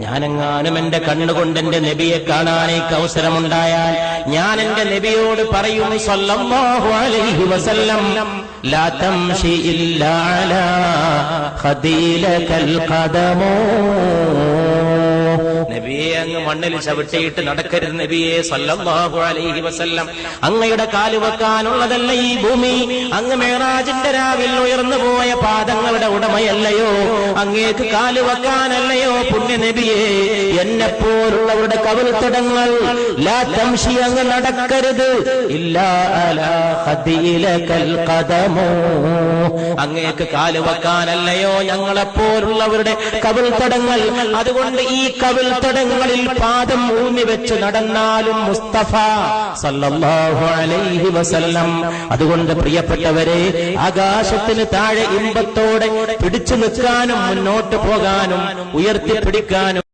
ഞാനെങ്ങാനും എന്റെ കണ്ണുകൊണ്ട് എന്റെ നബിയെ കാണാനേക്ക് അവസരമുണ്ടായാൽ ഞാൻ എന്റെ നബിയോട് പറയും സല്ലല്ലാഹു അലൈഹി വസല്ലം ലാ തംശി ഇല്ലാ അലാ ഖദീലകൽ ഖദമോ, നബിയെ അങ്ങ് മണ്ണിൽ ചവിട്ടിയിട്ട് നടക്കരുത് നബിയെ സല്ലല്ലാഹു അലൈഹി വസല്ലം. അങ്ങയുടെ കാല് വെക്കാനുള്ളതല്ല ഈ ഭൂമി. അങ്ങ് മേറാജിന്റെ രാവിൽ ഉയർന്നു പോയ പാദങ്ങളുടെ ഉടമയല്ലയോ? അങ്ങേക്ക് കാല് വെക്കാനല്ലയോ പുണ്യ നബിയെ? എന്നെപ്പോലുള്ളവരുടെ കവിൾത്തടങ്ങൾ ലാ തംശി, അങ്ങ് നടക്കരുത് ഇല്ലാ അലാ ഖദീലകൽ ഖദമോ, അങ്ങേക്ക് കാല് വെക്കാനല്ലയോ ഞങ്ങളെപ്പോലുള്ളവരുടെ കവിൾത്തടങ്ങൾ? അതുകൊണ്ട് ഈ കവിൾത്തടങ്ങളിൽ പാദം ഊന്നി വെച്ച് നടന്നാലും മുസ്തഫ സല്ലല്ലാഹു അലൈഹി വസല്ലം. അതുകൊണ്ട് പ്രിയപ്പെട്ടവരെ, ആകാശത്തിന് താഴെ ഇമ്പത്തോടെ പിടിച്ചു നിൽക്കാനും മുന്നോട്ട് പോകാനും ഉയർത്തിപ്പിടിക്കാനും